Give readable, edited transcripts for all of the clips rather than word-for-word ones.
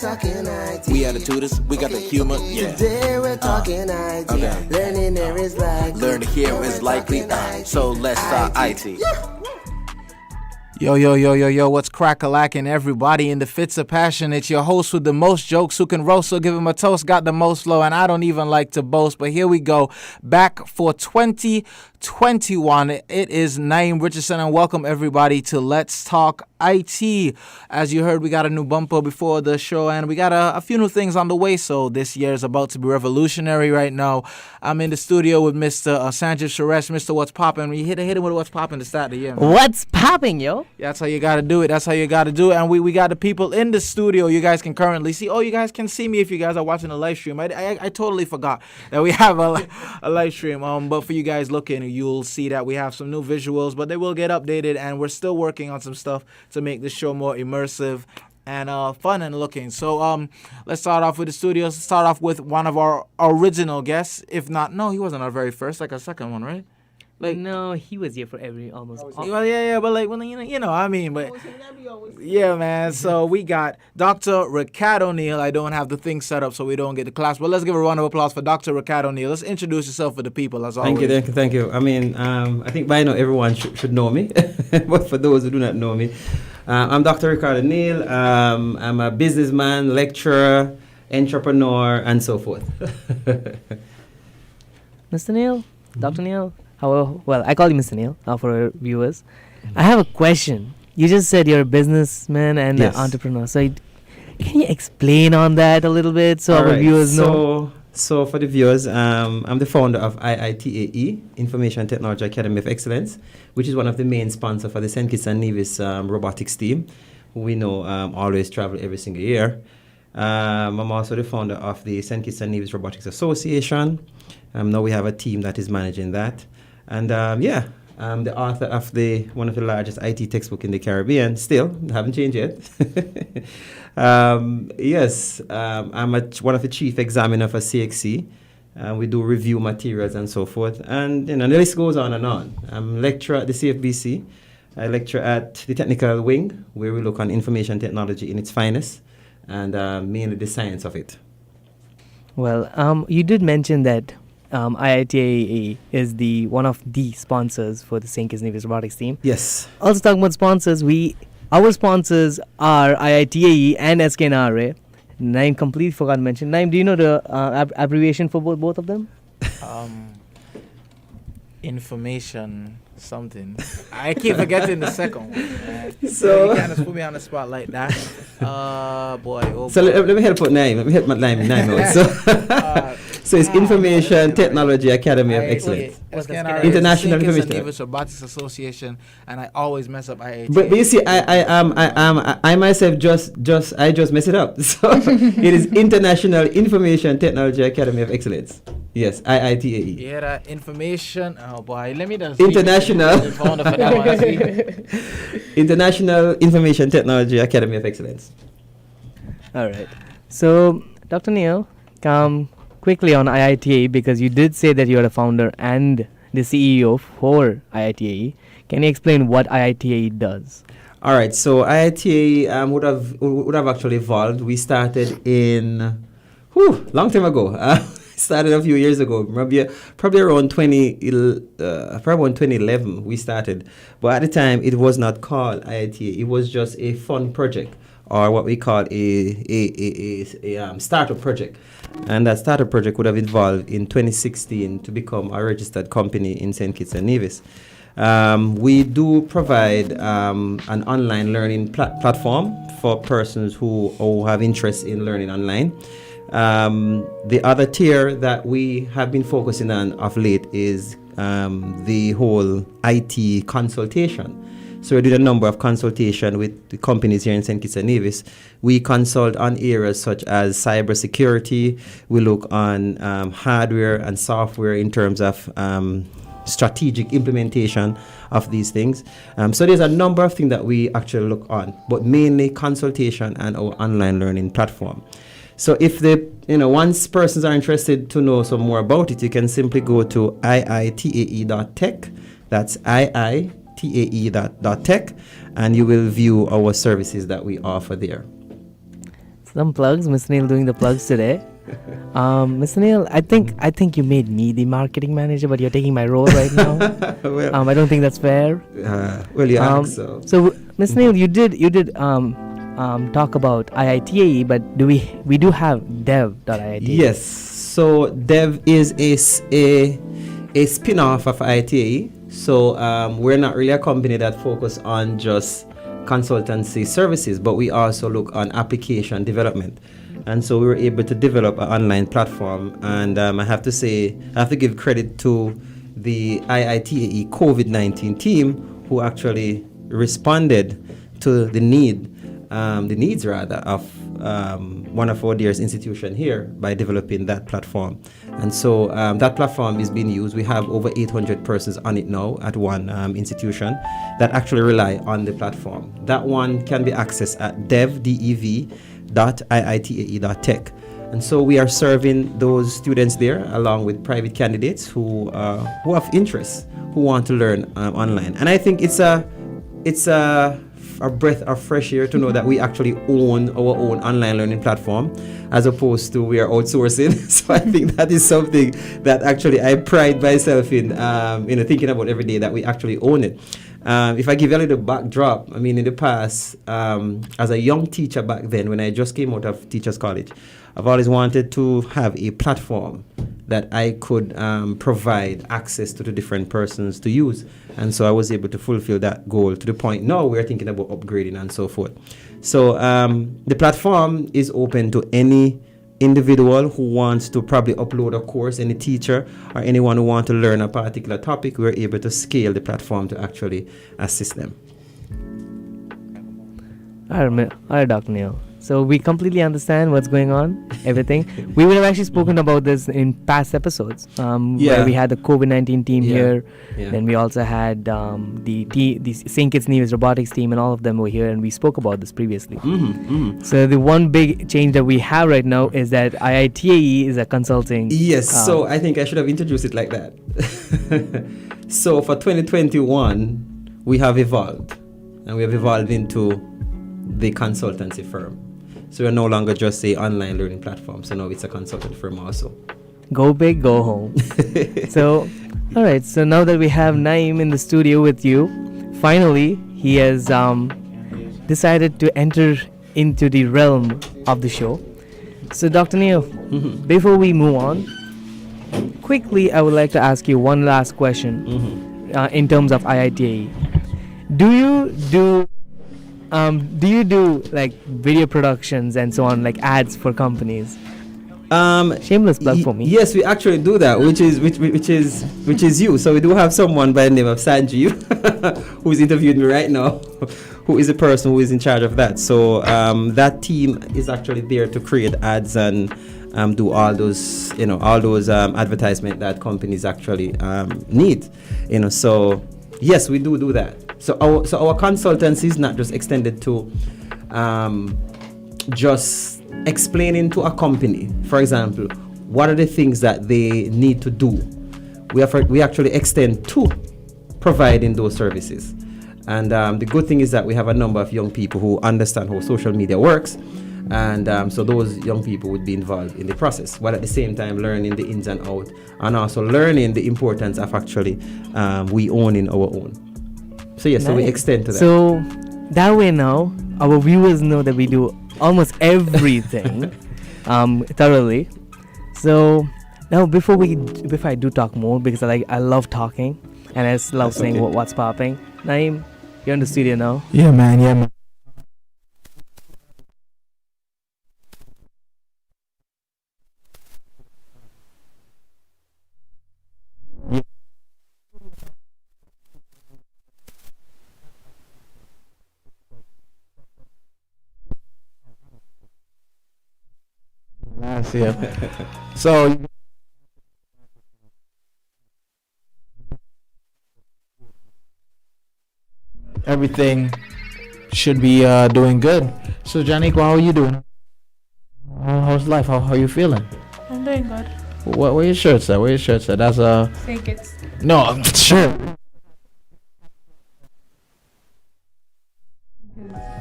talking IT. We are the tutors, we got the humor, yeah. Today we're talking IT. Okay. Learning here is likely. Learn to hear is likely, so let's start IT. Yo, what's crack-a-lacking, everybody in the fits of passion? It's your host with the most jokes who can roast, so give him a toast, got the most flow, and I don't even like to boast, but here we go, back for 2021. It is Naeem Richardson, and welcome everybody to Let's Talk IT. As you heard, we got a new bumper before the show, and we got a few new things on the way, so this year is about to be revolutionary right now. I'm in the studio with Mr. Sanjay Suresh. Mr. What's Poppin'? We hit him with What's Poppin' to start the year, man. What's popping, yo? Yeah, that's how you gotta do it. And we got the people in the studio. You guys can currently see. Oh, you guys can see me if you guys are watching the live stream. I totally forgot that we have a live stream. But for you guys looking, you'll see that we have some new visuals, but they will get updated, and we're still working on some stuff to make this show more immersive and fun and looking. So let's start off with the studios. Let's start off with one of our original guests. If not, no, he wasn't our very first, like our second one, right? Like, no, he was here for almost. Well, yeah, but like, well, you know, I mean, but yeah, man. So we got Dr. Ricardo Neil. I don't have the thing set up so we don't get the class, but let's give a round of applause for Dr. Ricardo Neil. Let's introduce yourself for the people, as always. Thank you. I mean, I think by now everyone should know me, but for those who do not know me, I'm Dr. Ricardo Neil. I'm a businessman, lecturer, entrepreneur, and so forth. Mr. Neil, Dr. Neil. Well, I call you Mr. Neil for our viewers. I have a question. You just said you're a businessman and an entrepreneur. So can you explain on that a little bit so our viewers know? So for the viewers, I'm the founder of IITAE, Information Technology Academy of Excellence, which is one of the main sponsors for the St Kitts and Nevis robotics team, who we know always travel every single year. I'm also the founder of the St Kitts and Nevis Robotics Association. Now we have a team that is managing that. And I'm the author of one of the largest IT textbook in the Caribbean. Still, haven't changed yet. I'm one of the chief examiner for CXC. We do review materials and so forth. And the list goes on and on. I'm a lecturer at the CFBC. I lecture at the technical wing, where we look on information technology in its finest, and mainly the science of it. Well, you did mention that IITAE is one of the sponsors for the St Kitts and Nevis robotics team. Yes. Also talking about sponsors, our sponsors are IITAE and SKNRA. Naeem completely forgot to mention. Naeem, do you know the abbreviation for both of them? Information something. I keep forgetting the second one. So you can't put me on the spot like that. Boy. So let me help out Naeem. Let me help Naeim out. So it's Information Technology Academy of Excellence. International Information Nevis Robotics Association, and I always mess up IIT. But you see, I myself just mess it up. So it is International Information Technology Academy of Excellence. Yes, IITAE. Yeah, that information. Oh boy, let me just. International Information Technology Academy of Excellence. All right. So, Dr. Neil, quickly on IITA, because you did say that you're the founder and the CEO for IITA. Can you explain what IITA does? All right. So IITA would have actually evolved. We started in long time ago. Started a few years ago, probably around 2011 we started. But at the time, it was not called IITA. It was just a fun project, or what we call a startup project. And that startup project would have evolved in 2016 to become a registered company in St Kitts and Nevis. We do provide an online learning platform for persons who have interest in learning online. The other tier that we have been focusing on of late is the whole IT consultation. So we did a number of consultation with the companies here in St Kitts and Nevis. We consult on areas such as cybersecurity. We look on hardware and software in terms of strategic implementation of these things. So there's a number of things that we actually look on, but mainly consultation and our online learning platform. So if once persons are interested to know some more about it, you can simply go to iitae.tech. That's iitae.tech, and you will view our services that we offer there. some plugs. Mr. Neil doing the plugs today. Mr. Neil, I think you made me the marketing manager, but you're taking my role right now. Well, I don't think that's fair. well, you asked, so. So, Mr. Neil, you did talk about IITAE, but we do have dev.iitae. Yes. So Dev is a spin-off of IITAE. So we're not really a company that focus on just consultancy services, but we also look on application development. And so we were able to develop an online platform. And I have to give credit to the IITAE COVID-19 team who actually responded to the needs of one of our dearest institution here by developing that platform. And so that platform is being used. We have over 800 persons on it now at one institution that actually rely on the platform. That one can be accessed at dev.iitae.tech. And so we are serving those students there along with private candidates who have interest, who want to learn online. And I think it's a breath of fresh air to know that we actually own our own online learning platform as opposed to we are outsourcing. So I think that is something that actually I pride myself in, thinking about every day that we actually own it. If I give you a little backdrop, I mean, in the past, as a young teacher back then, when I just came out of Teachers College, I've always wanted to have a platform that I could provide access to the different persons to use. And so I was able to fulfill that goal to the point now we're thinking about upgrading and so forth. So the platform is open to any individual who wants to probably upload a course, any teacher or anyone who wants to learn a particular topic. We're able to scale the platform to actually assist them. All right, Dr. Neil. So we completely understand what's going on, everything. We would have actually spoken about this in past episodes, where we had the COVID-19 team here. Yeah. Then we also had the St Kitts and Nevis robotics team, and all of them were here, and we spoke about this previously. So the one big change that we have right now is that IITAE is a consulting. Yes, so I think I should have introduced it like that. So for 2021, we have evolved, and we have evolved into the consultancy firm. So we're no longer just a online learning platform. So now it's a consultant firm also. Go big, go home. So, all right. So now that we have Naeem in the studio with you, finally he has decided to enter into the realm of the show. So, Dr. Neil, before we move on, quickly I would like to ask you one last question in terms of IITA. Do you do like video productions and so on, like ads for companies? Shameless plug for me. Yes, we actually do that, which is you. So we do have someone by the name of Sanjeev who is interviewing me right now, who is the person who is in charge of that. So that team is actually there to create ads and do all those advertisement that companies actually need. So yes, we do that. So our consultancy is not just extended to just explaining to a company, for example, what are the things that they need to do. We actually extend to providing those services. And the good thing is that we have a number of young people who understand how social media works. And so those young people would be involved in the process, while at the same time learning the ins and outs, and also learning the importance of actually we owning our own. So yes, so we extend to that. So that way now, our viewers know that we do almost everything thoroughly. So now before I do talk more, because I love talking and I just love saying what's popping. Naeem, you're in the studio now. Yeah, man. So everything should be doing good. So Janiqua, how are you doing? How's life? How are you feeling? I'm doing good. Where your shirts at? That's St Kitts. No, sure.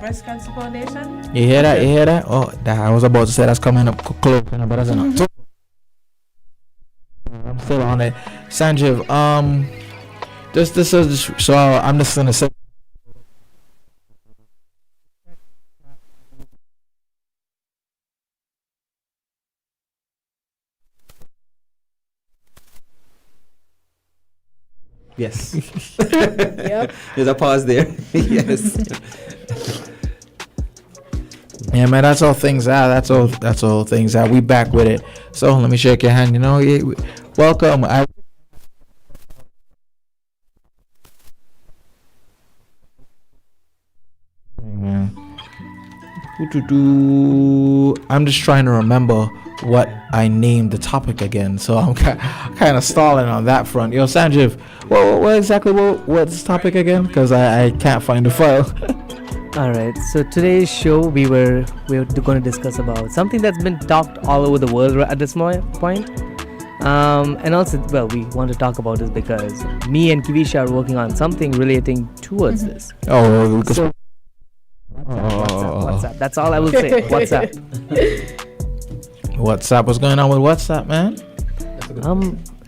Breast Cancer Foundation. You hear that? You hear that? Oh, I was about to say that's coming up close, but that's not. I'm still on it. Sanjeev, this is so I'm just gonna say. Yes. Yep. There's a pause there. Yes. Yeah, man, that's all things are. That's all things are. We back with it. So let me shake your hand. Welcome. I'm just trying to remember what I named the topic again, so I'm kind of stalling on that front. Yo, Sanjeev, what exactly what's the topic again? Because I can't find the file. All right. So today's show we were going to discuss about something that's been talked all over the world at this point. And also, well, we want to talk about this because me and Kivisha are working on something relating towards this. Oh, So, WhatsApp. That's all I will say. WhatsApp. WhatsApp. What's going on with WhatsApp, man?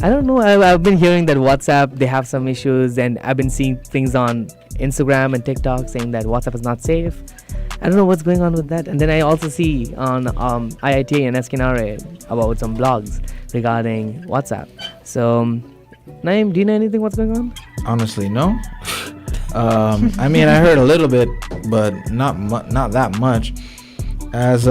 I don't know. I've been hearing that WhatsApp, they have some issues, and I've been seeing things on Instagram and TikTok saying that WhatsApp is not safe. I don't know what's going on with that. And then I also see on IITA and Eskinare about some blogs regarding WhatsApp. So, Naeem, do you know anything what's going on? Honestly, no. I mean, I heard a little bit, but not that much. As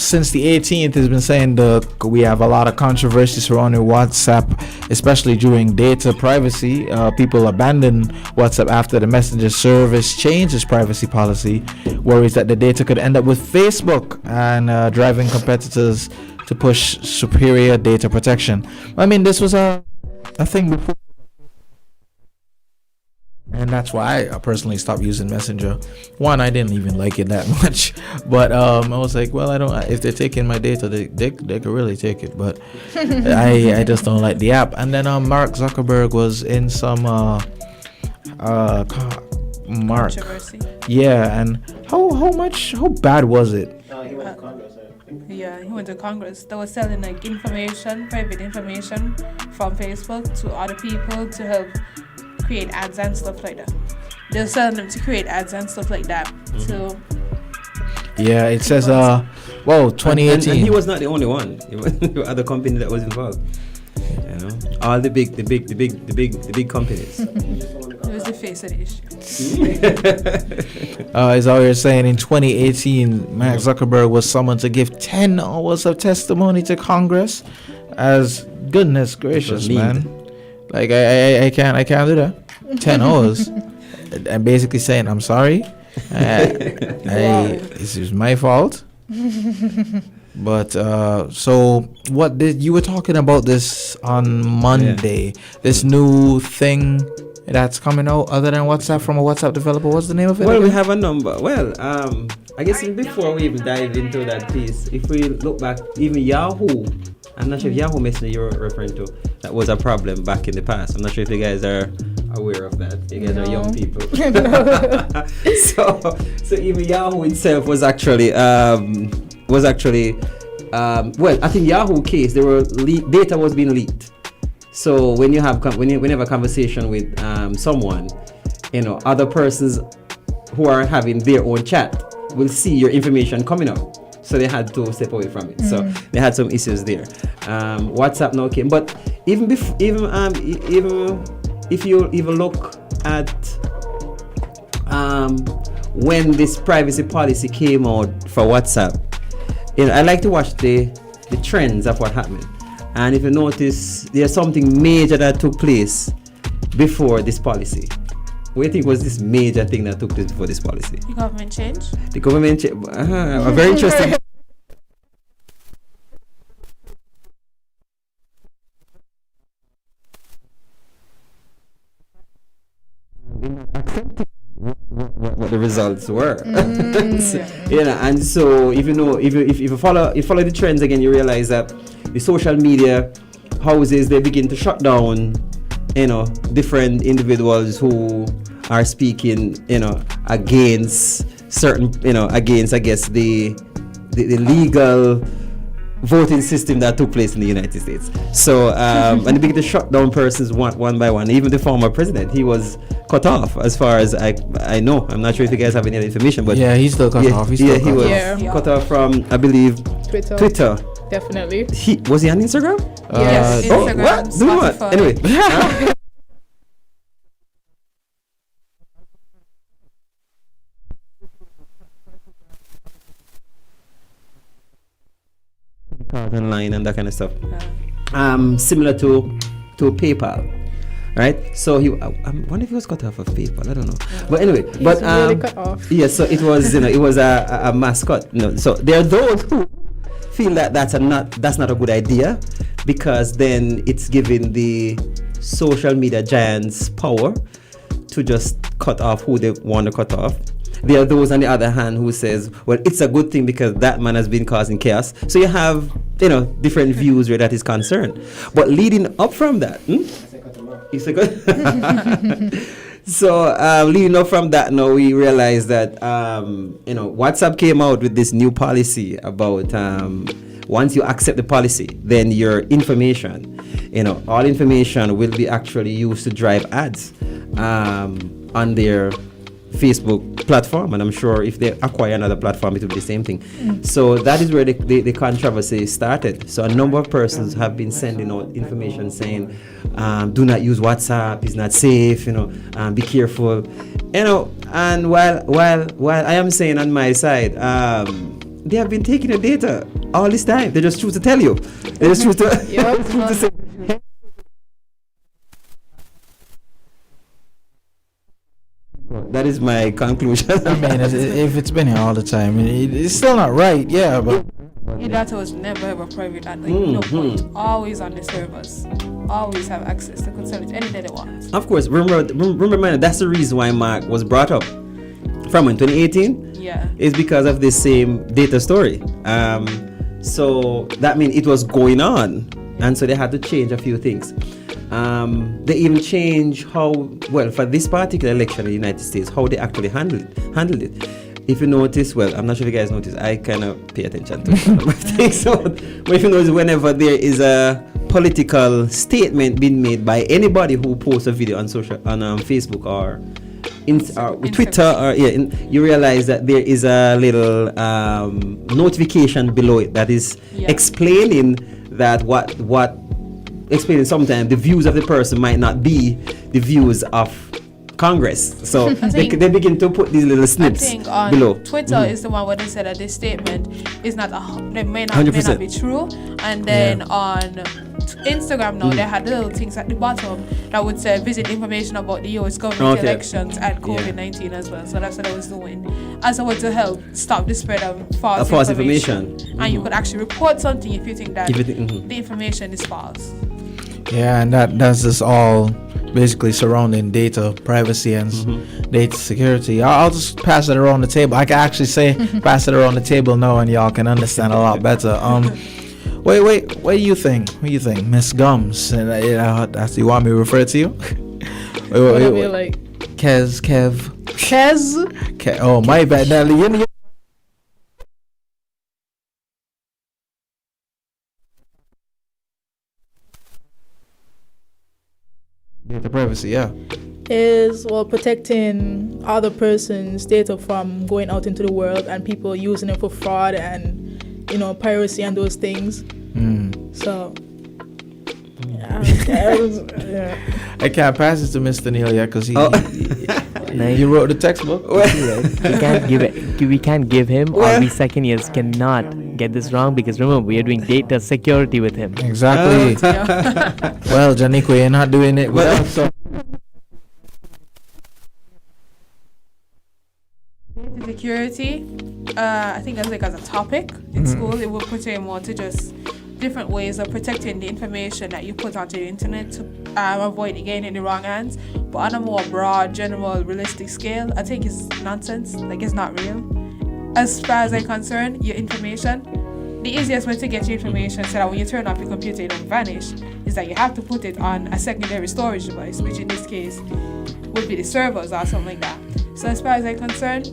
since the 18th, has been saying we have a lot of controversy surrounding WhatsApp, especially during data privacy. People abandoned WhatsApp after the messenger service changed its privacy policy. Worries that the data could end up with Facebook and driving competitors to push superior data protection. I mean, this was a thing before. And that's why I personally stopped using Messenger. One, I didn't even like it that much, but I was like, well, I don't. If they're taking my data, they could really take it. But I just don't like the app. And then Mark Zuckerberg was in some Controversy. Yeah, and how bad was it? He went to Congress. Yeah, he went to Congress. They were selling like private information from Facebook to other people to help create ads and stuff like that. They're selling them to create ads and stuff like that. So yeah, it says 2018. And he was not the only one. There were other companies that was involved. You know, all the big companies. it was the face of the issue. As I was saying, in 2018, Mark Zuckerberg was summoned to give 10 hours of testimony to Congress. As goodness gracious, man. Like I can't do that. 10 hours. I'm basically saying I'm sorry. This is my fault. But so what did you were talking about this on Monday? This new thing that's coming out other than WhatsApp from a WhatsApp developer. What's the name of it? Well, again? we have a number. Well, I guess before we even dive into that piece, if we look back, even Yahoo. I'm not sure if Yahoo Messenger you're referring to, that was a problem back in the past. I'm not sure if you guys are aware of that. You guys are young people. So even Yahoo itself was actually well, I think Yahoo case, data was being leaked. So when you have a conversation with someone, other persons who are having their own chat will see your information coming up. So they had to step away from it. So they had some issues there. WhatsApp now came, but even if you even look at when this privacy policy came out for WhatsApp, I like to watch the trends of what happened. And if you notice, there's something major that took place before this policy. What do you think was this major thing that took place before this policy? The government change? The government change. Very interesting. What the results were. And so if you follow the trends again, you realize that the social media houses, they begin to shut down different individuals who are speaking against certain, against, I guess, the legal voting system that took place in the United States. So, and they began to shut down persons one by one. Even the former president, he was cut off, as far as I know. I'm not sure if you guys have any other information, but yeah, he's still cut off. He was cut off from, I believe, Twitter. Definitely. Was he on Instagram? Yes. Instagram, what? Do what? Spotify. Anyway. Online and that kind of stuff. Similar to PayPal, right? So I wonder if he was cut off of PayPal. I don't know. But anyway, He's really cut off. Yeah. So it was, it was a mascot. So there are those who feel that that's not a good idea, because then it's giving the social media giants power to just cut off who they want to cut off. There are those, on the other hand, who says, well, it's a good thing because that man has been causing chaos. So you have, different views where that is concerned. But leading up from that, so leading up from that, now we realize that, WhatsApp came out with this new policy about once you accept the policy, then your information, all information will be actually used to drive ads on their Facebook platform, and I'm sure if they acquire another platform, it will be the same thing. So that is where the controversy started. So a number of persons have been sending out information saying, do not use WhatsApp, it's not safe, be careful. And while I am saying on my side, they have been taking your data all this time. They just choose to tell you. They just choose to, choose to say. That is my conclusion. I mean, if it's been here all the time, it's still not right. Yeah, but your data was never ever private. No point. Always on the servers. Always have access. They could sell it any day they want. Of course, remember that's the reason why Mark was brought up from in 2018. Yeah, is because of this same data story. So that means it was going on, and so they had to change a few things. They even changed for this particular election in the United States, how they actually handled it. If you notice, I'm not sure if you guys notice, I kind of pay attention to things. So, but if you notice, whenever there is a political statement being made by anybody who posts a video on Facebook or Twitter, you realize that there is a little notification below it that is explaining that explaining sometimes the views of the person might not be the views of Congress. So they begin to put these little snips below. Twitter is the one where they said that this statement is may not be true. And then on Instagram now, they had little things at the bottom that would say visit information about the US government elections and COVID-19 as well. So that's what I was doing as a way to help stop the spread of false information. And you could actually report something if you think that the information is false. Yeah, and that's just all basically surrounding data privacy and data security. I'll just pass it around the table. I can actually say pass it around the table now, and y'all can understand a lot better. Wait, what do you think? What do you think, Miss Gums? And that's you want me to refer to you? Wait. Like Kev. Oh, my bad, Nelly. Data privacy, is protecting other person's data from going out into the world and people using it for fraud and piracy and those things. So I can't pass it to Mr. Neil yet because he wrote the textbook. We can't give him, or we second years cannot get this wrong, because remember, we are doing data security with him. Exactly. Well, Janico, you're not doing it with us. So. Data security, I think as a topic in school, it will pertain more to just different ways of protecting the information that you put onto the internet to avoid it getting in the wrong hands. But on a more broad, general, realistic scale, I think it's nonsense. It's not real. As far as I'm concerned, your information, the easiest way to get your information so that when you turn off your computer it don't vanish is that you have to put it on a secondary storage device, which in this case would be the servers or something like that. So as far as I'm concerned,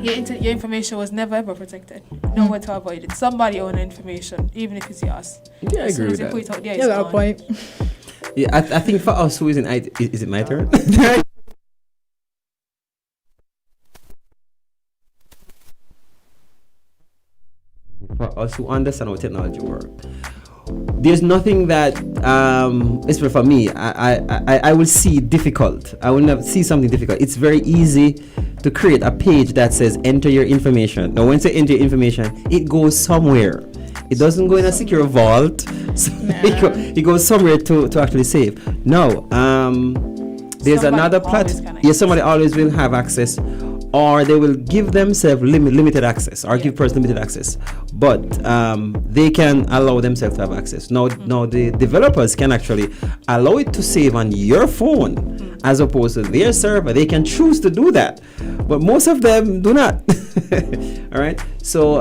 your information was never ever protected. No one to avoid it. Somebody own the information, even if it's yours. Yeah, I As soon agree as with you that. put it out there, Yeah, it's got a gone. point. Yeah, I think for us who is in IT, is it my turn? For us who understand how technology works, there's nothing that, especially for me, I will see difficult. I will never see something difficult. It's very easy to create a page that says enter your information. Now, once you enter your information, it goes somewhere. It doesn't go in a secure vault. So it goes somewhere to actually save. No, there's Somebody another always platform. can Yes, somebody always will have access, or they will give themselves limited access, or give person limited access. But they can allow themselves to have access. Now the developers can actually allow it to save on your phone as opposed to their server. They can choose to do that, but most of them do not. All right. So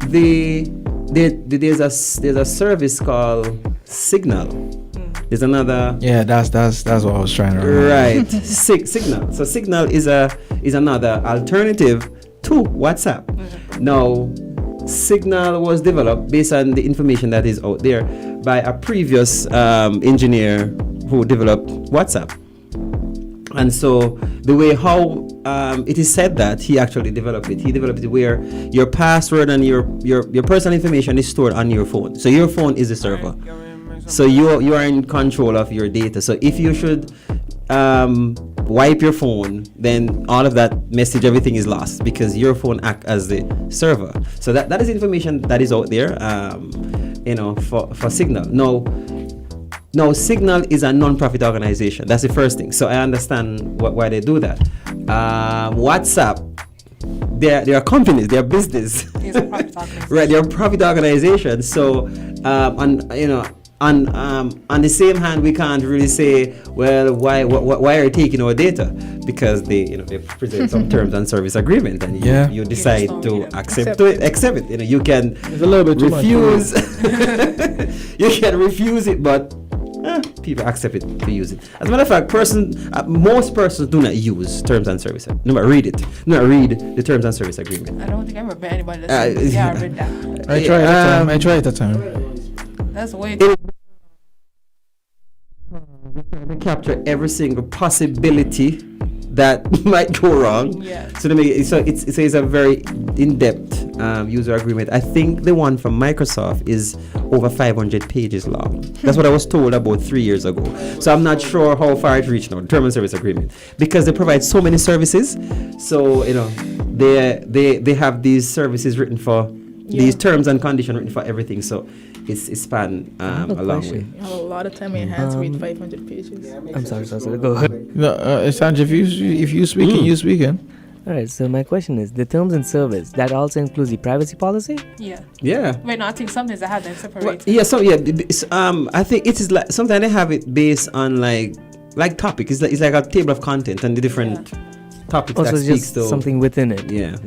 there's a service called Signal. There's another. Yeah, that's what I was trying to remember. Right. Signal. So Signal is another alternative to WhatsApp. Now, Signal was developed based on the information that is out there by a previous engineer who developed WhatsApp. And so the way how it is said that he actually developed it where your password and your personal information is stored on your phone. So your phone is the server. So you are in control of your data. So if you should wipe your phone, then all of that message, everything is lost because your phone acts as the server. So that is information that is out there, for Signal. No, Signal is a non-profit organization. That's the first thing. So I understand why they do that. WhatsApp, they are companies, they are business. It's a profit organization. Right, they're a profit organization. So, on the same hand, we can't really say, well, why are you taking our data? Because they present some terms and service agreement, and you decide to accept it. You can It's a little bit too refuse. You can refuse it, but people accept it to use it. As a matter of fact, most persons do not use terms and service. Do not read it. Do not read the terms and service agreement. I don't think I ever met anybody that said, I read that. I tried at the time. That's way They capture every single possibility that might go wrong. Yeah. So it's a very in-depth user agreement. I think the one from Microsoft is over 500 pages long. That's what I was told about 3 years ago. So I'm not sure how far it reached now, the term and service agreement, because they provide so many services. So they have these services written for these terms and conditions written for everything. So it's span a long way. You have a lot of time in your hands to read 500 pages. I'm sorry. Go ahead. No, Sanj, if you speaking, you speaking. All right. So my question is, the terms and service that also includes the privacy policy? Yeah. Yeah. Wait, no, I think some things I have them separated. I think it is like sometimes they have it based on like topic. It's like a table of content and the different topics Also, that speaks just to something within it. Yeah.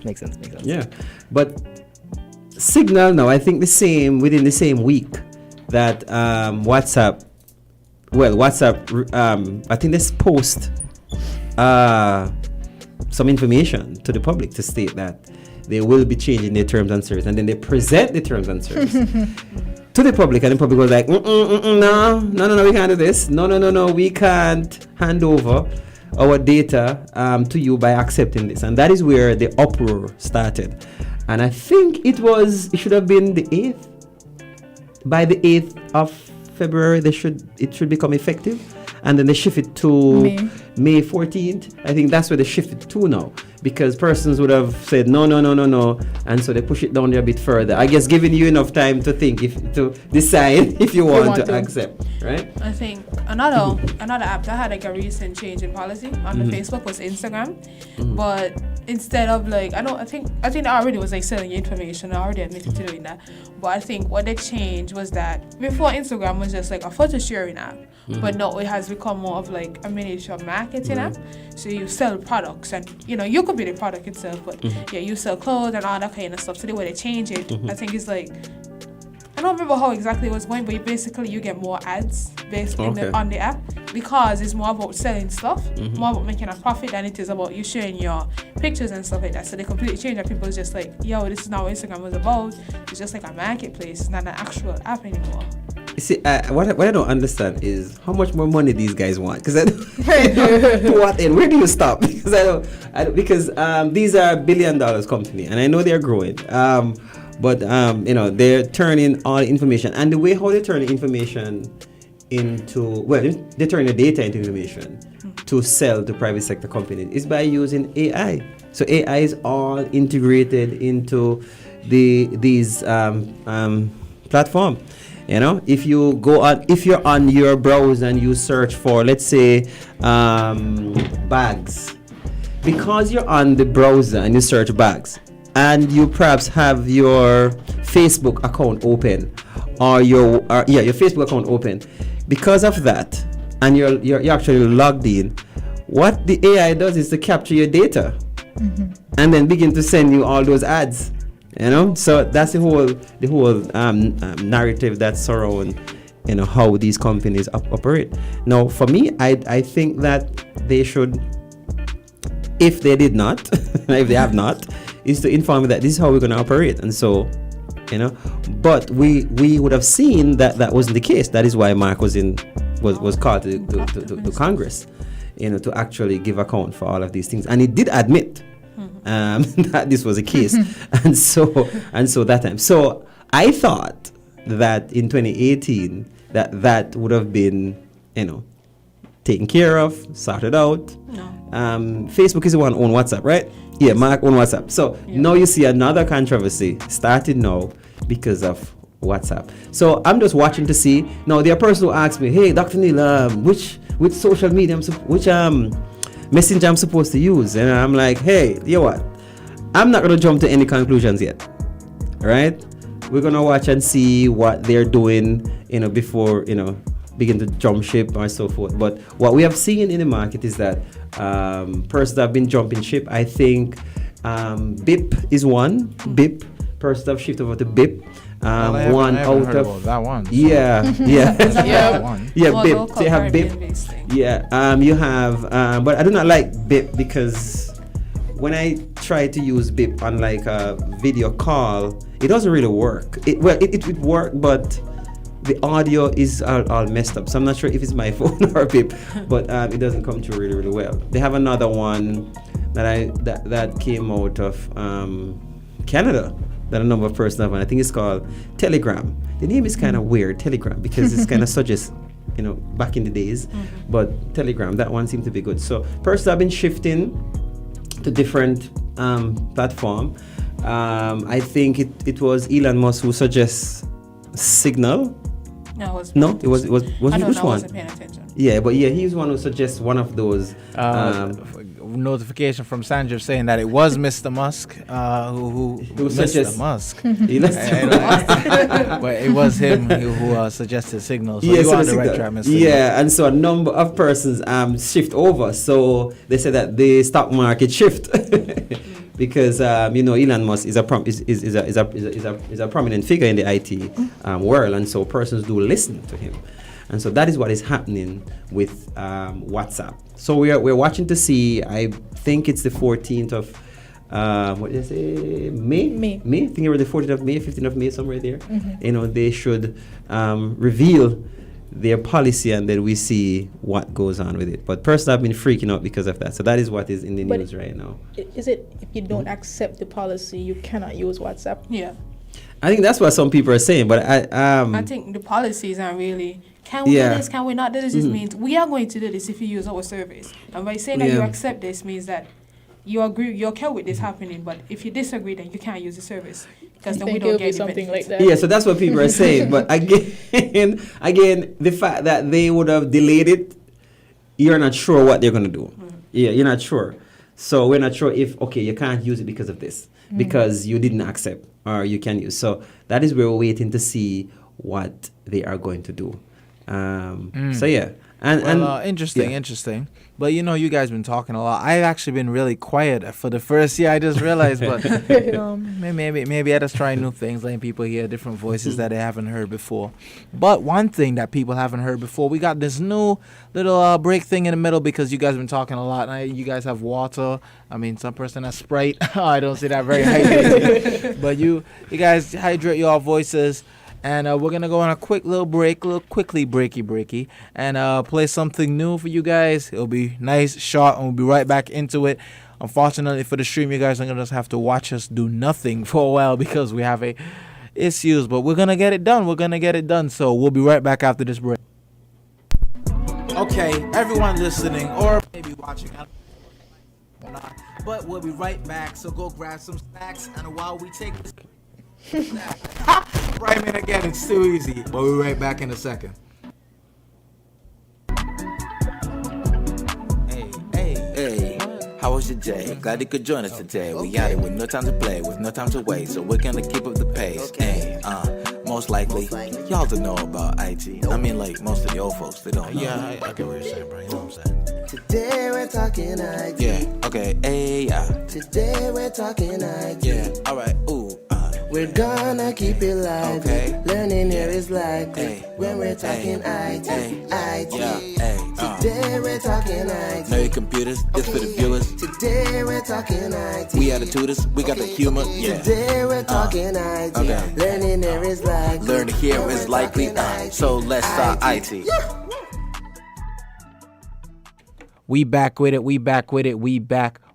Makes sense. Yeah, but Signal now, I think within the same week that WhatsApp. I think they post some information to the public to state that they will be changing their terms and service, and then they present the terms and service to the public, and the public was like, no, we can't do this. No, we can't hand over our data to you by accepting this. And that is where the uproar started. And I think it should have been the 8th. By the 8th of February, it should become effective. And then they shift it to May 14th. I think that's where they shifted to now, because persons would have said no, and so they push it down there a bit further. I guess giving you enough time to think, to decide if you want to accept, right? I think another app that had like a recent change in policy on the Facebook was Instagram, but instead of like I think that already was like selling your information. I already admitted to doing that, but I think what they changed was that before Instagram was just like a photo sharing app. But now it has become more of like a miniature marketing app. So you sell products, and you could be the product itself, but you sell clothes and all that kind of stuff. So the way they change it, I think it's like I don't remember how exactly it was going, but you get more ads based on the app, because it's more about selling stuff, more about making a profit than it is about you sharing your pictures and stuff like that. So they completely changed that. People's just like, yo, this is not what Instagram was about. It's just like a marketplace, it's not an actual app anymore. You see, what I don't understand is how much more money these guys want. Because to what end? Where do you stop? Because because these are $1 billion company, and I know they're growing. But they're turning all the information, and the way how they turn the information into, they turn the data into information to sell to private sector companies is by using AI. So AI is all integrated into these platform. If you're on your browser and you search for, let's say, bags, because you're on the browser and you search bags, and you perhaps have your Facebook account open, or your Facebook account open, because of that, and you're actually logged in, what the AI does is to capture your data, and then begin to send you all those ads. So that's the whole narrative that surrounds how these companies operate. Now, for me, I think that they should, if they did not, if they have not, is to inform me that this is how we're going to operate. And so, but we would have seen that wasn't the case. That is why Mark was called to Congress, to actually give account for all of these things. And he did admit that this was a case. and so that time. So I thought that in 2018 that would have been, taken care of, sorted out. No. Facebook is the one on WhatsApp, right? Yeah, Mark on WhatsApp. So now you see another controversy started now because of WhatsApp. So I'm just watching to see. Now there are persons who ask me, hey, Dr. Neil, which social media, which messenger I'm supposed to use? And I'm like, hey, you know what? I'm not going to jump to any conclusions yet, right? We're going to watch and see what they're doing, before, begin to jump ship or so forth. But what we have seen in the market is that persons that have been jumping ship, I think BIP is one. BIP, persons have shifted over to BIP. One out of that one. So. Yeah. That one. Yeah, BIP. So you have BIP. Yeah. You have, but I do not like BIP because when I try to use BIP on like a video call, it doesn't really work. It would work, but the audio is all messed up. So I'm not sure if it's my phone or BIP, but it doesn't come through really, really well. They have another one that came out of Canada that a number of persons have, and I think it's called Telegram. The name is kind of weird, Telegram, because it's kind of suggests, back in the days. But Telegram, that one seemed to be good. So persons have been shifting to different platform. I think it was Elon Musk who suggests Signal. No, it was which one? I wasn't paying attention. Yeah, but he's one who suggests one of those. Notification from Sandra saying that it was Mr. Musk who suggests Mr. Musk. But but it was him who suggested Signal. So yeah, you are on the right track, Mr. Yeah, and so a number of persons shift over. So they said that the stock market shift. Because Elon Musk is a prominent figure in the IT world, and so persons do listen to him, and so that is what is happening with WhatsApp. So we're watching to see. I think it's the 14th of what did I say? May. I think it was the 14th of May, 15th of May, somewhere there. They should reveal their policy, and then we see what goes on with it. But persons have been freaking out because of that. So that is what is in the news right now. Is it if you don't accept the policy, you cannot use WhatsApp? Yeah. I think that's what some people are saying, but I think the policies aren't really, can we do this, can we not do this? This means we are going to do this if you use our service. And by saying that you accept this means that you agree, you're okay with this happening, but if you disagree, then you can't use the service. Because then we don't get something like that. Yeah, so that's what people are saying. But again, the fact that they would have delayed it, you're not sure what they're going to do. Yeah, you're not sure. So we're not sure if, you can't use it because of this, because you didn't accept, or you can use. So that is where we're waiting to see what they are going to do. So yeah, Interesting. But you guys been talking a lot. I've actually been really quiet for the first year. I just realized, but maybe I just try new things, letting people hear different voices that they haven't heard before. But one thing that people haven't heard before, we got this new little break thing in the middle because you guys been talking a lot. And you guys have water. I mean, some person has Sprite. I don't see that very hydrated. But you guys hydrate your voices. And we're going to go on a quick little break, quickly breaky, and play something new for you guys. It'll be nice, short, and we'll be right back into it. Unfortunately for the stream, you guys are going to just have to watch us do nothing for a while because we have issues. But we're going to get it done. So we'll be right back after this break. Okay, everyone listening or maybe watching, but we'll be right back. So go grab some snacks. And while we take this... Rhyming again, it's too easy. But we'll be right back in a second. Hey, how was your day? Glad you could join us today. We got it with no time to play, with no time to wait. So we're gonna keep up the pace. Hey, most likely, y'all don't know about IT. I mean, like, most of the old folks, they don't know. Yeah, I get what you're saying, bro. You know what I'm saying? Today we're talking IT. Yeah, okay, hey, Today we're talking IT. Yeah, alright, ooh, we're gonna keep it live. Okay. Learning here is likely. Hey. When we're talking IT. IT. yeah, hey, Today we're talking IT. know your computers, it's for the viewers. Today we're talking IT. We are the tutors, we got the humor, yeah. Today we're talking IT. okay. Learning here is likely. Learn to hear When is we're likely, talking IT. so let's start IT. We back with it.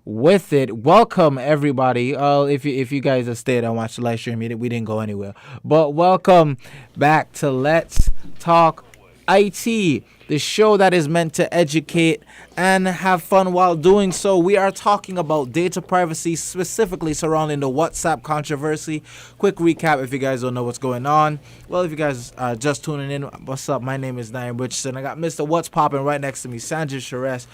Welcome everybody. If you guys have stayed and watched the live stream, we didn't go anywhere. But welcome back to Let's Talk IT, the show that is meant to educate and have fun while doing so. We are talking about data privacy, specifically surrounding the WhatsApp controversy. Quick recap if you guys don't know what's going on. Well, if you guys are just tuning in, what's up? My name is Naim Richardson. I got Mr. What's Poppin' right next to me, Sanjay Shares.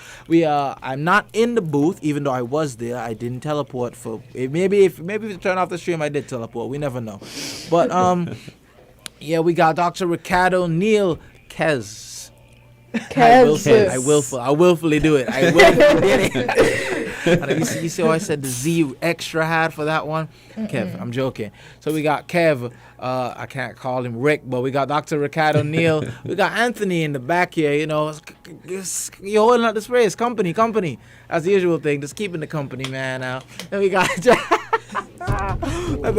I'm not in the booth, even though I was there. I didn't teleport for maybe if you turn off the stream, I did teleport. We never know. But yeah, we got Dr. Ricardo Neil Kez. I willfully do it. I willfully did it. You see how I said the Z extra had for that one? Kev, I'm joking. So we got Kev. I can't call him Rick, but we got Dr. Ricardo Neil. We got Anthony in the back here. You're holding up the sprays. Company. That's the usual thing. Just keeping the company, man. Then we got...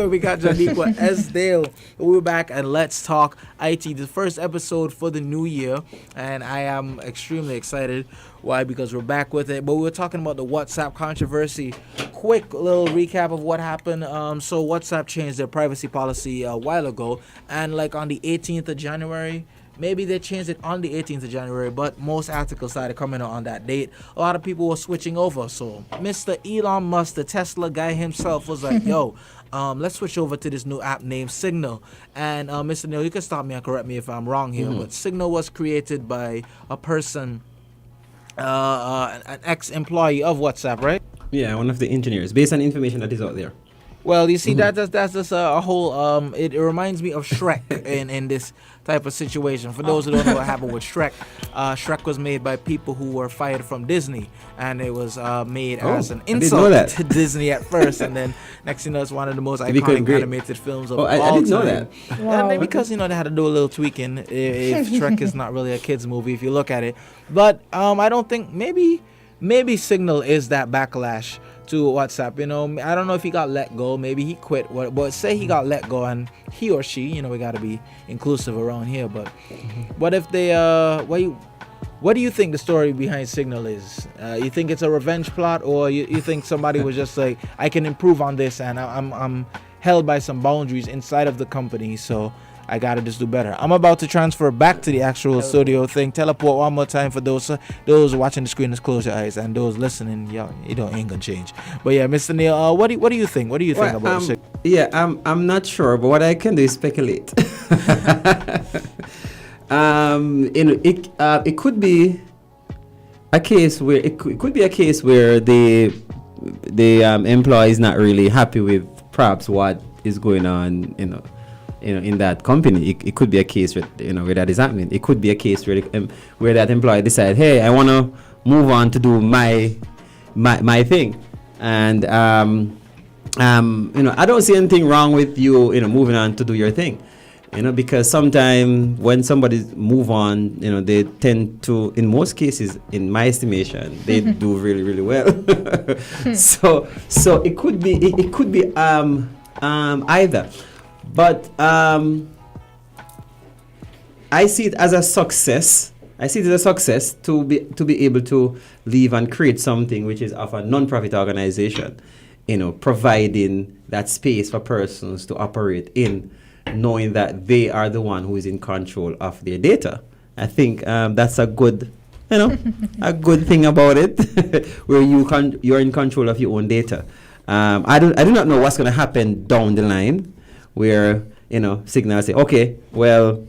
we got Janiqua S. Dale. We're back and Let's Talk IT, the first episode for the new year, and I am extremely excited. Why? Because we're back with it. But we were talking about the WhatsApp controversy. Quick little recap of what happened. So WhatsApp changed their privacy policy a while ago, and like on the 18th of January. Maybe they changed it on the 18th of January, but most articles started coming out on that date. A lot of people were switching over. So Mr. Elon Musk, the Tesla guy himself, was like, yo, let's switch over to this new app named Signal. And Mr. Neil, you can stop me and correct me if I'm wrong here, but Signal was created by a person, an ex-employee of WhatsApp, right? Yeah, one of the engineers, based on information that is out there. Well, you see, that's just a whole. It reminds me of Shrek in this type of situation. For those who don't know what happened with Shrek, Shrek was made by people who were fired from Disney, and it was made as an insult to Disney at first, and then next thing you know, it's one of the most iconic animated films of all time. I didn't know that. Wow. And because they had to do a little tweaking. If Shrek is not really a kids movie, if you look at it, but I don't think maybe Signal is that backlash to WhatsApp. I don't know if he got let go. Maybe he quit. But say he got let go and he or she, we got to be inclusive around here. But what if they, what do you think the story behind Signal is? You think it's a revenge plot, or you think somebody was just like, I can improve on this, and I'm held by some boundaries inside of the company, so I gotta just do better. I'm about to transfer back to the actual studio thing. Teleport one more time for those watching the screen. Just close your eyes, and those listening, y'all, ain't gonna change. But yeah, Mr. Neil, what do you think? What do you think about it? Yeah, I'm not sure, but what I can do is speculate. It could be a case where the employee is not really happy with perhaps what is going on, in that company. It could be a case where where that is happening. It could be a case where where that employee decide, hey, I want to move on to do my thing, and I don't see anything wrong with you moving on to do your thing, because sometimes when somebody move on, they tend to, in most cases, in my estimation, they do really, really well. so it could be either, but I see it as a success. I see it as a success to be able to leave and create something which is of a non-profit organization, providing that space for persons to operate in, knowing that they are the one who is in control of their data. I think that's a good, a good thing about it, where you're in control of your own data. I do not know what's going to happen down the line, where Signal say, okay, well,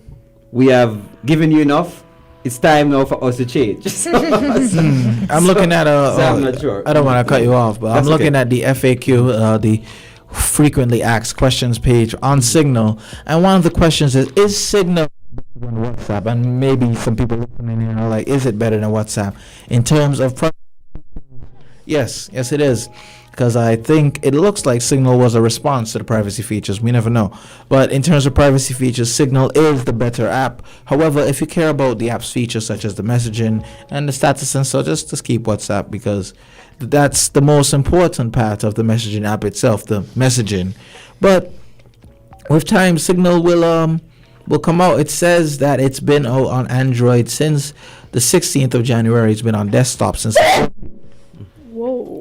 we have given you enough. It's time now for us to change. I'm looking at I'm not sure. I don't want to cut you off, but That's I'm looking okay. at the FAQ, the frequently asked questions page on Signal, and one of the questions is Signal better than WhatsApp? And maybe some people listening here are like, is it better than WhatsApp in terms of Yes, it is. Because I think it looks like Signal was a response to the privacy features. We never know. But in terms of privacy features, Signal is the better app. However, if you care about the app's features such as the messaging and the status and so, just keep WhatsApp, because that's the most important part of the messaging app itself, the messaging. But with time, Signal will come out. It says that it's been out on Android since the 16th of January. It's been on desktop since... Whoa.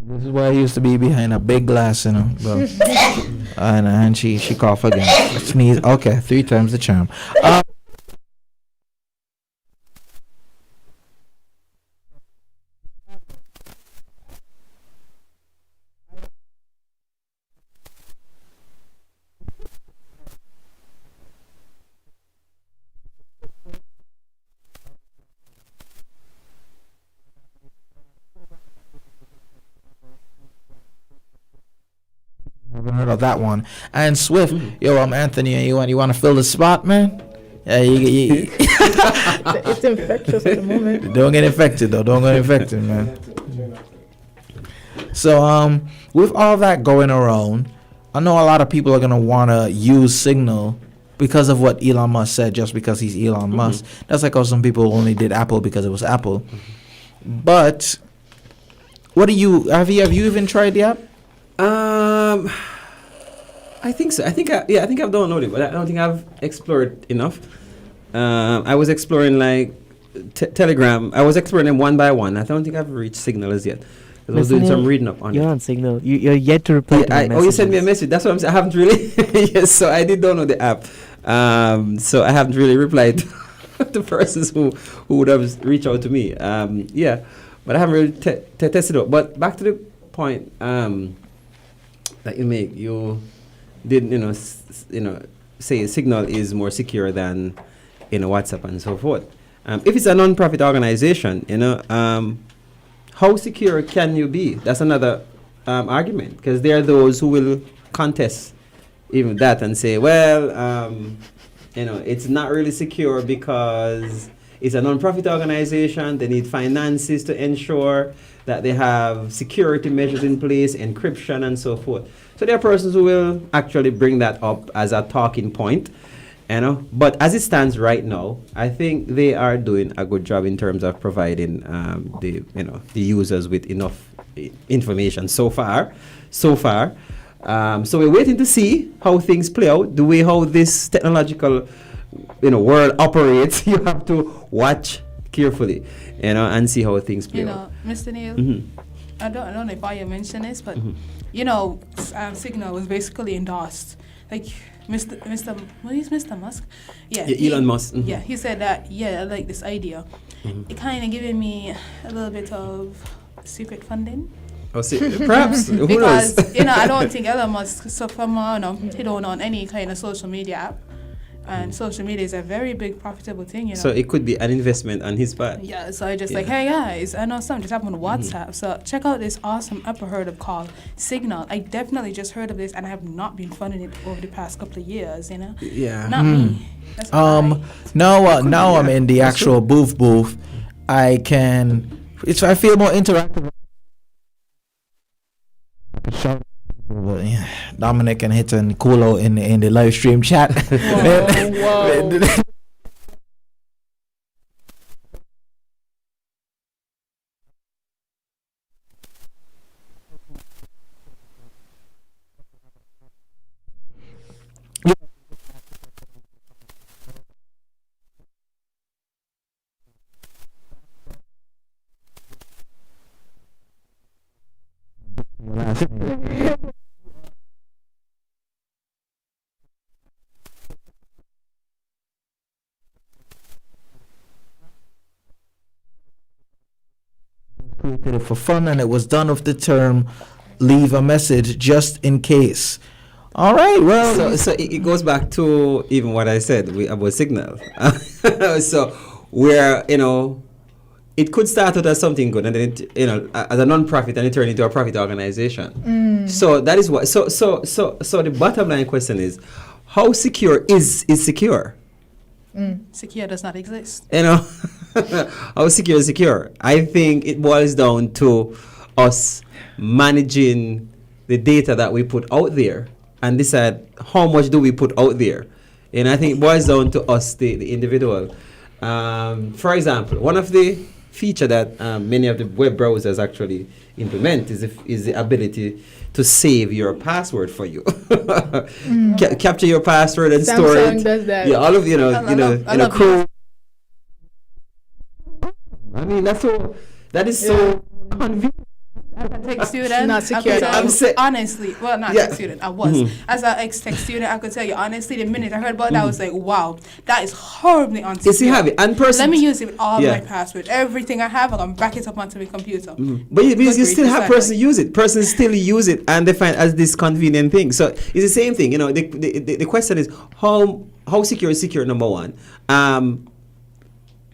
This is why I used to be behind a big glass, But, and she coughed again. Sneeze. Okay, 3 times the charm. Heard of that one. And Swift, yo, I'm Anthony, and you want to fill the spot, man? Yeah, you. It's infectious at the moment. Don't get infected, though. Don't get infected, man. So, with all that going around, I know a lot of people are gonna want to use Signal because of what Elon Musk said. Just because he's Elon Musk, that's like how some people only did Apple because it was Apple. But what do you have you even tried the app? I think so. I think I've downloaded it, but I don't think I've explored enough. I was exploring like Telegram. I was exploring them one by one. I don't think I've reached Signal as yet. I was doing some reading up on it. You're on Signal. You're yet to reply to my messages. You sent me a message. That's what I'm saying. I haven't really. Yes, so I did download the app. So I haven't really replied to persons who would have reached out to me. But I haven't really tested it out. But back to the point that you make, you did say Signal is more secure than WhatsApp and so forth. If it's a non-profit organization, how secure can you be? That's another argument, because there are those who will contest even that and say, well, it's not really secure because it's a non-profit organization. They need finances to ensure that they have security measures in place, encryption, and so forth. So there are persons who will actually bring that up as a talking point, But as it stands right now, I think they are doing a good job in terms of providing the users with enough information so far. So we're waiting to see how things play out. The way how this technological world operates, you have to watch carefully, and see how things play out. Mr. Neil, I don't know if I mentioned this, but Signal was basically endorsed, like what is Mr. Musk? Elon Musk. Yeah, he said that. Yeah, I like this idea. It kind of giving me a little bit of secret funding. Oh, perhaps. Who because knows? I don't think Elon Musk he don't own any kind of social media app. And social media is a very big profitable thing, So it could be an investment on his part. Yeah, so I just like, hey guys, I know something just happened on WhatsApp. So check out this awesome app I heard of called Signal. I definitely just heard of this and I have not been funding it over the past couple of years, Yeah. Not me. That's Now I'm in the actual booth. I feel more interactive. Dominic and Hit and Kulo in the live stream chat. Whoa. Created it for fun, and it was done with the term "leave a message just in case." All right, well, So it goes back to even what I said about Signal. So where it could start out as something good, and then it, as a non-profit, and it turned into a profit organization. So that is what. So the bottom line question is, how secure is secure? Secure does not exist. How secure is secure? I think it boils down to us managing the data that we put out there and decide how much do we put out there. And I think it boils down to us, the individual. For example, one of the feature that many of the web browsers actually implement is the ability to save your password for you. Capture your password and store Samsung it. does that. Yeah, all of I love Chrome. I mean, that is so convenient. Tech student, Not secure. honestly, well, not tech student, I was. As an ex-tech student, I could tell you honestly, the minute I heard about that, I was like, wow, that is horribly unsecure. Yes, you have it. And Let me use it with all my passwords. Everything I have, I'm going to back it up onto my computer. But you still have persons use it. Persons still use it, and they find as this convenient thing. So it's the same thing. The question is how secure is secure, number one.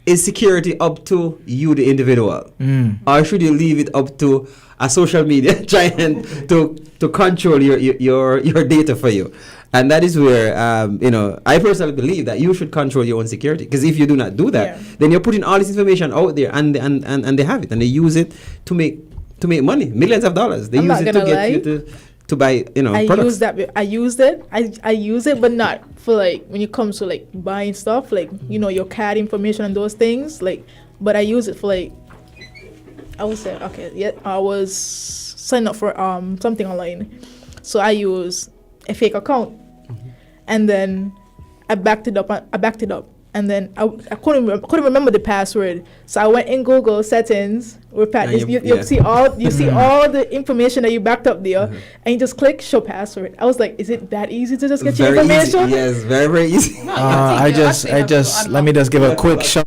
Is security up to you, the individual, or should you leave it up to a social media giant to control your data for you? And that is where I personally believe that you should control your own security, because if you do not do that, then you're putting all this information out there, and they have it, and they use it to make money, millions of dollars. They use it to get you to buy products. I use it, but not for like when it comes to like buying stuff, like your card information and those things, like. But I use it for like, I would say, I was signing up for something online, so I use a fake account, and then I backed it up, and then I couldn't remember the password, so I went in Google settings. You see all the information that you backed up there, and you just click show password. I was like, is it that easy to just get your information? Easy. Yes, very, very easy. Let me just give a quick shout.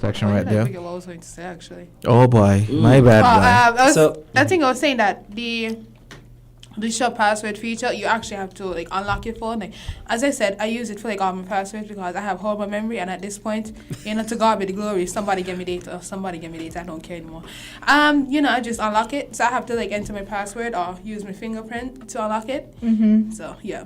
Section right there. I forget what I was going to say actually. Oh boy, my bad. I think I was saying that the show password feature, you actually have to like unlock your phone. Like, as I said, I use it for like all my passwords because I have horrible memory, and at this point, to God be the glory. Somebody give me data. I don't care anymore. I just unlock it. So I have to like enter my password or use my fingerprint to unlock it. So yeah,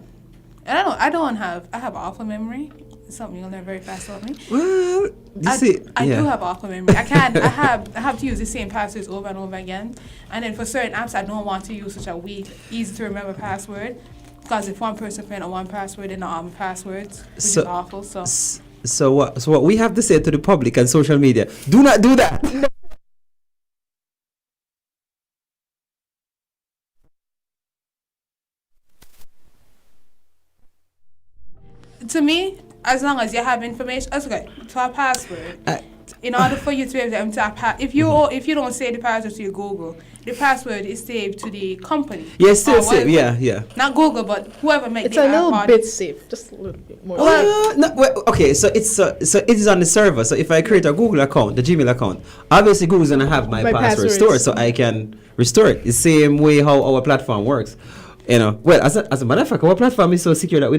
and I have awful memory. It's something you'll learn very fast about me. Well, I do have awful memory. I have to use the same passwords over and over again. And then for certain apps, I don't want to use such a weak, easy to remember password, because if one person put in one password, then not all my passwords, which is awful. So what we have to say to the public and social media: do not do that. To me, as long as you have information, that's okay. To a password. In order for you to be able to enter a if you don't say the password to your Google, the password is saved to the company. Yes, still safe. Yeah. Not Google, but whoever makes it's a little bit safe, just a little bit more. Okay, so it is on the server. So if I create a Google account, the Gmail account, obviously Google's gonna have my password stored, so I can restore it. The same way how our platform works. You know, well, as a matter of fact, our platform is so secure that we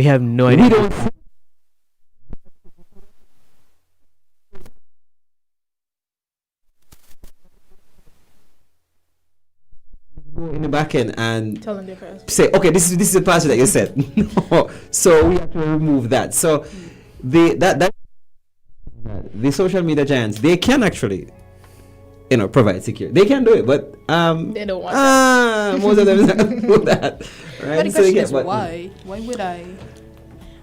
have no idea. We don't. In the back end and tell them their password. Say, okay, this is the password that you said. No. So we have to remove that. So the social media giants, they can actually, provide security. They can do it, but they don't want that. Most of them don't do that. Right? But the question is why? Why would I?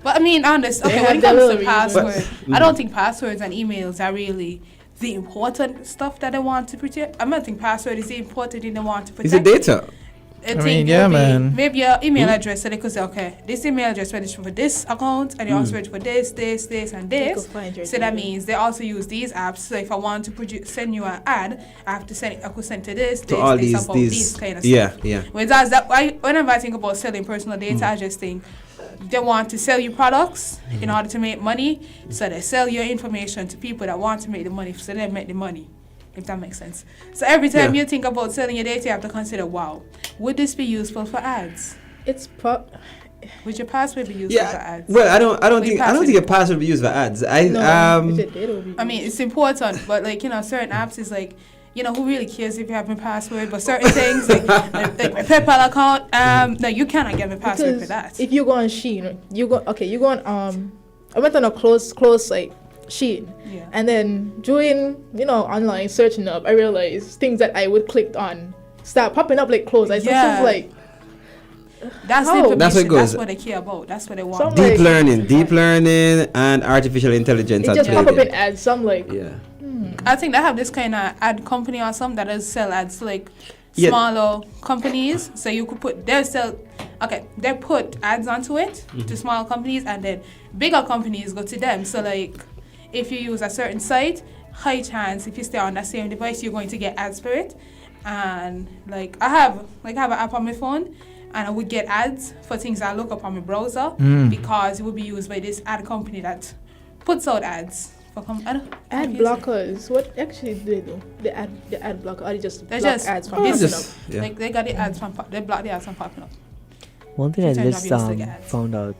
But I mean, honest. Okay, when it comes to passwords, I don't think passwords and emails are really the important stuff that they want to protect. I don't think password is the important thing they want to protect. Is it data? Man. Maybe your email address, so they could say, okay, this email address registered for this account, and they also registered for this, and this. So that means they also use these apps. So if I want to send you an ad, I could send to this, to all these kind of stuff. Yeah. Whereas whenever I think about selling personal data, I just think they want to sell you products in order to make money. So they sell your information to people that want to make the money, so they make the money. If that makes sense. So every time you think about selling your data, you have to consider, wow, would this be useful for ads? Would your password be useful for ads? Well, I don't think a password would be used for ads. I mean, it's important, but certain apps is like, who really cares if you have my password? But certain things, like my PayPal account, no, you cannot get my password because for that. If you go on Shein, you go on I went on a close site, Shein, and then doing online searching up, I realized things that I would click on start popping up like clothes. I saw like that's the information. That's what it goes. That's what they care about. That's what they want. Deep learning, and artificial intelligence. It just pop up in ads. So I'm like, I think they have this kind of ad company or something that does sell ads to like smaller companies. So you could they put ads onto it to small companies, and then bigger companies go to them. So like, if you use a certain site, high chance if you stay on that same device, you're going to get ads for it. And like I have an app on my phone, and I would get ads for things I look up on my browser because it would be used by this ad company that puts out ads. Ad blockers. What actually do they do? The ad blocker. Or they just block ads from popping up? Like they got the ads from they block the ads from popping up. One thing I just found out.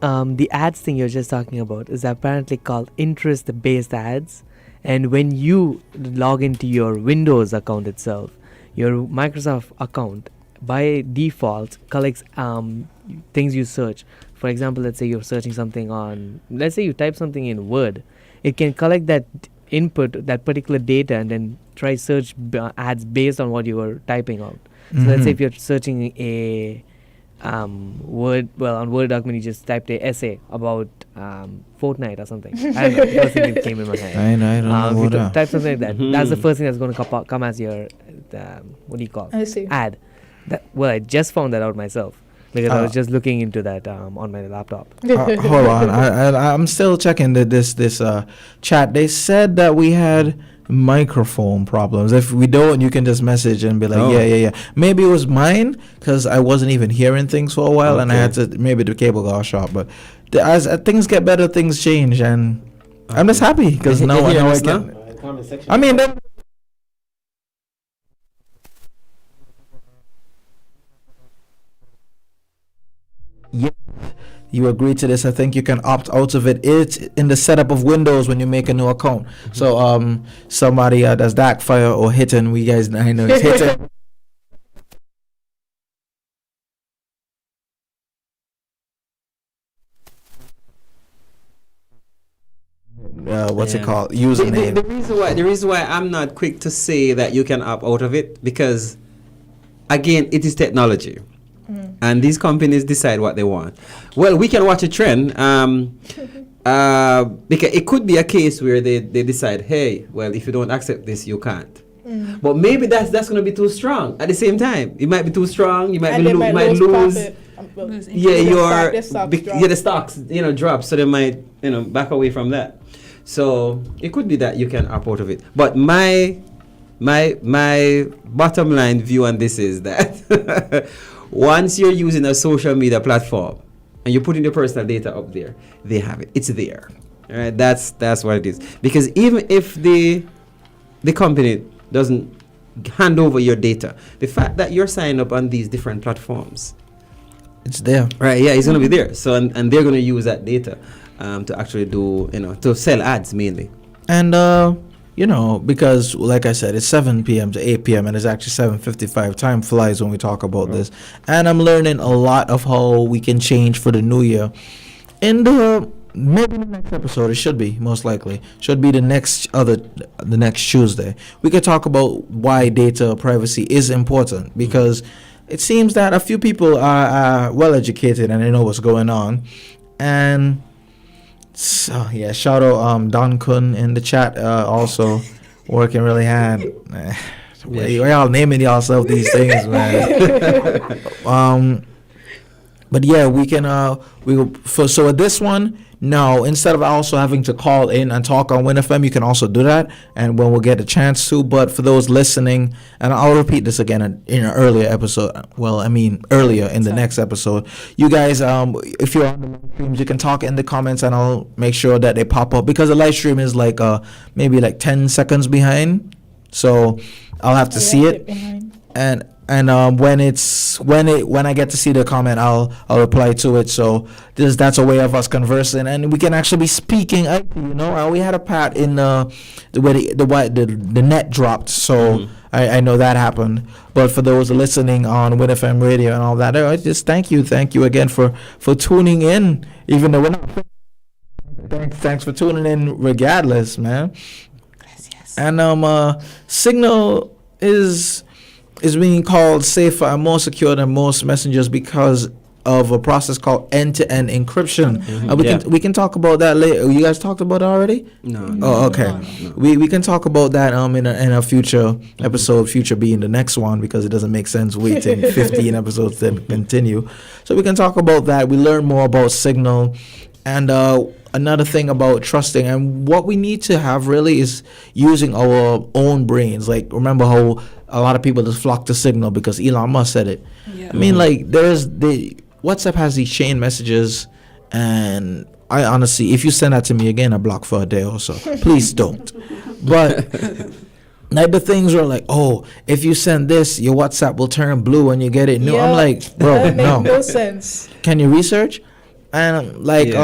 The ads thing you're just talking about is apparently called interest-based ads. And when you log into your Windows account itself, your Microsoft account by default collects things you search. For example, let's say you're searching something let's say you type something in Word. It can collect that input, that particular data, and then try search ads based on what you were typing out. So let's say if you're searching a Word document, you just typed a essay about Fortnite or something. I don't know. The first thing that came in my head. I don't know. If you type something like that, that's the first thing that's going to come as your ad. I just found that out myself because I was just looking into that on my laptop. Hold on, I'm still checking this chat. They said that we had microphone problems. If we don't, you can just message and be like, yeah. Maybe it was mine because I wasn't even hearing things for a while, and I had to, maybe the cable got shot. But as things get better, things change, and I'm just happy because now I know I can. I mean, yeah, you agree to this. I think you can opt out of it. It's in the setup of Windows when you make a new account. So somebody does dark fire or hitting, we guys, I know it's hitting. What's it called? Username. The reason why I'm not quick to say that you can opt out of it, because again, it is technology. And these companies decide what they want. Well, we can watch a trend because it could be a case where they decide, hey, well, if you don't accept this, you can't. But maybe that's going to be too strong. At the same time, it might be too strong. You might lose. Losing. the stocks stocks drop, so they might back away from that. So it could be that you can opt out of it. But my bottom line view on this is that once you're using a social media platform and you're putting your personal data up there, they have it. It's there. All right, that's what it is. Because even if the company doesn't hand over your data, the fact that you're signed up on these different platforms, It's there. right? Yeah, it's going to be there. So and they're going to use that data to actually do to sell ads mainly. And because like I said, it's 7 p.m. to 8 p.m. and it's actually 7:55. Time flies when we talk about this. And I'm learning a lot of how we can change for the new year. In maybe the next episode, it should be most likely the next Tuesday. We could talk about why data privacy is important, because it seems that a few people are well educated and they know what's going on. And so yeah, shout out Don Kun in the chat, also working really hard. Y'all naming yourself these things, man. But yeah, we can so with this one, now instead of also having to call in and talk on WINN FM, you can also do that, and when we'll get a chance to. But for those listening, and I'll repeat this again in an earlier episode, earlier in the next episode, you guys, if you're on the live streams, you can talk in the comments and I'll make sure that they pop up, because the live stream is like maybe like 10 seconds behind, so I'll have to see it. And when I get to see the comment, I'll reply to it. So that's a way of us conversing, and we can actually be speaking. We had a part in where the net dropped, so I know that happened. But for those listening on WINN FM radio and all that, I just thank you again for tuning in, even though we're not. Thanks for tuning in, regardless, man. Gracias. And Signal is being called safer and more secure than most messengers because of a process called end-to-end encryption. We can talk about that later. You guys talked about it already? No. Oh, okay. No. We can talk about that in a future episode. Future being the next one, because it doesn't make sense waiting 15 episodes to continue. So we can talk about that. We learn more about Signal, and another thing about trusting, and what we need to have really is using our own brains. Like, remember how a lot of people just flock to Signal because Elon Musk said it. Yeah. I mean, like, WhatsApp has these chain messages, and I honestly, if you send that to me again, I block for a day or so. Please don't. But like, the things are like, oh, if you send this, your WhatsApp will turn blue when you get it new. Yeah, I'm like, bro, that makes no sense. Can you research? And like,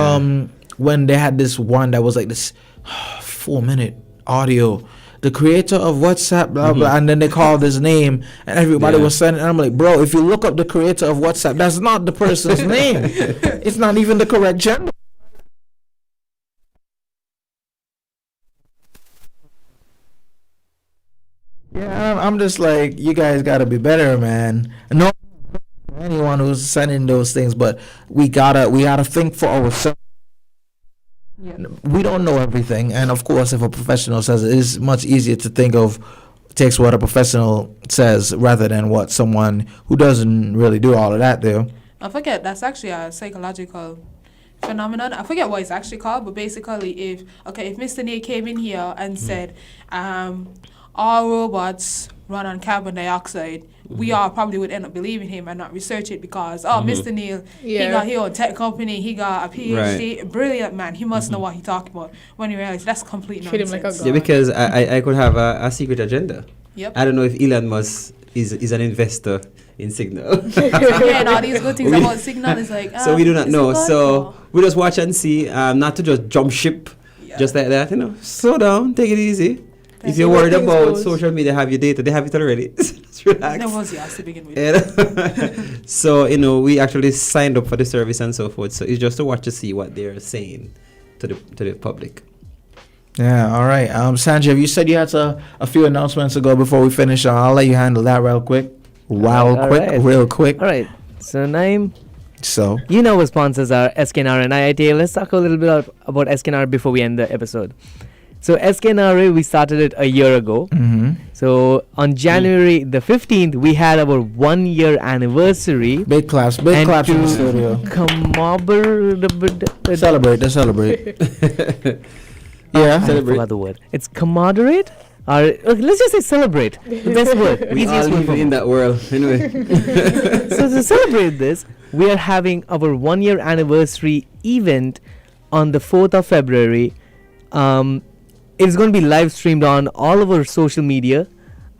when they had this one that was like this 4-minute audio, the creator of WhatsApp, blah, blah, and then they called his name, and everybody was sending, and I'm like, bro, if you look up the creator of WhatsApp, that's not the person's name. It's not even the correct gender. Yeah, I'm just like, you guys gotta be better, man. No, anyone who's sending those things, but we gotta think for ourselves. Yeah. We don't know everything, and of course, if a professional says it, it's much easier to takes what a professional says rather than what someone who doesn't really do all of that do. I forget, that's actually a psychological phenomenon. I forget what it's actually called, but basically, if Mr. Neil came in here and said, all robots run on carbon dioxide, we all probably would end up believing him and not research it because, Mr. Neil, he got his own tech company, he got a PhD, brilliant man, he must know what he's talking about. When you realize that's complete nonsense. Like a god. Yeah, because I could have a secret agenda. Yep. I don't know if Elon Musk is an investor in Signal. And all these good things about Signal is like, so we do not know. So we just watch and see, not to just jump ship just like that, slow down, take it easy. If you're worried about social media, have your data, they have it already. Just relax. That was to begin with. So, we actually signed up for the service and so forth. So it's just to watch to see what they're saying to the public. Yeah, all right. Sanjeev, you said you had a few announcements to go before we finish. I'll let you handle that real quick. Real quick. All right. So, Naeem. So, our sponsors are SKNR and IIT. Let's talk a little bit about SKNR before we end the episode. So SKNRA, we started it a year ago. Mm-hmm. So on January the 15th, we had our 1 year anniversary. Big claps in the studio. Celebrate. Yeah. I forgot the word. It's commodorate? Or okay, let's just say celebrate. The best word. We all Easiest word live for me. in that world. Anyway. So to celebrate this, we are having our 1 year anniversary event on the 4th of February. It's going to be live streamed on all of our social media.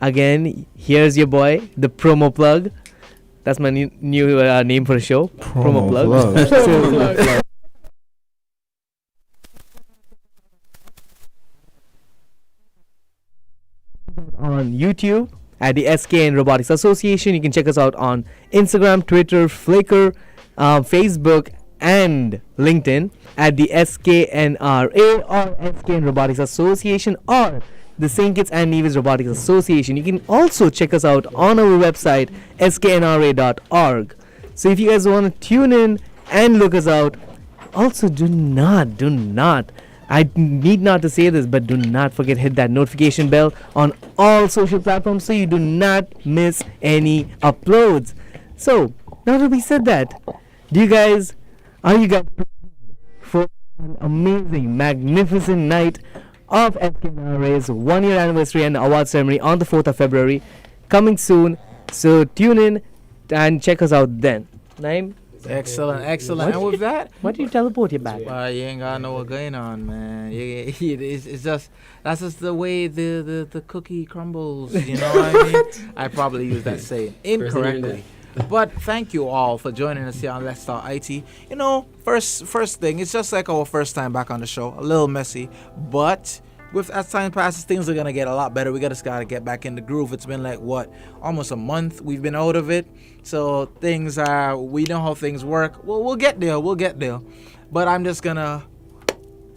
Again, here's your boy, the promo plug. That's my new name for a show. Promo plug. So, on YouTube at the SKN Robotics Association. You can check us out on Instagram, Twitter, Flickr, Facebook, and LinkedIn at the SKNRA or SKN Robotics Association or the St Kitts and Nevis Robotics Association. You can also check us out on our website sknra.org. So if you guys want to tune in and look us out, also do not, I need not to say this, but do not forget hit that notification bell on all social platforms so you do not miss any uploads. So now that we said that, are you guys prepared for an amazing, magnificent night of SKNRA's 1 year anniversary and award ceremony on the 4th of February coming soon? So tune in and check us out then. Naim? Excellent. And with that, Why do you teleport your back? you ain't got know what's going on, man. It's just that's just the way the cookie crumbles. You know what I mean? I probably used that saying incorrectly. But thank you all for joining us here on Let's Talk IT. You know, first thing, it's just like our first time back on the show. A little messy, but as time passes, things are gonna get a lot better. We just gotta get back in the groove. It's been like almost a month we've been out of it. So we know how things work. We'll get there. But I'm just gonna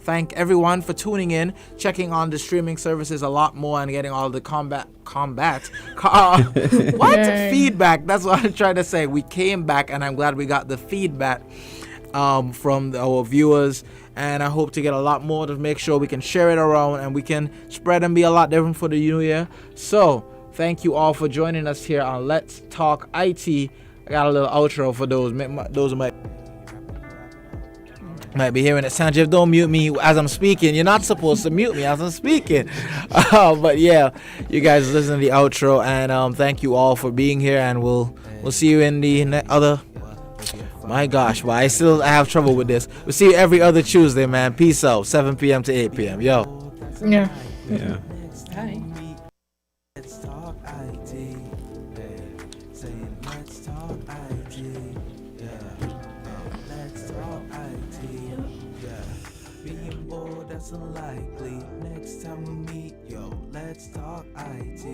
thank everyone for tuning in, checking on the streaming services a lot more, and getting all the feedback. That's what I'm trying to say. We came back, and I'm glad we got the feedback from our viewers, and I hope to get a lot more to make sure we can share it around and we can spread and be a lot different for the new year. So thank you all for joining us here on Let's Talk IT. I got a little outro for those who might be hearing it. Sanjeev, don't mute me as I'm speaking. You're not supposed to mute me as I'm speaking. But yeah, you guys listen to the outro, and thank you all for being here, and we'll see you in the other. My gosh, but I have trouble with this. We'll see you every other Tuesday, man. Peace out. 7 p.m. to 8 p.m. Yo. Yeah. Hi. Let's talk IT. Saying let's talk IT. Yeah. Let's talk IT. Yeah. Being bored, that's unlikely. Next time we meet, yo, let's talk IT.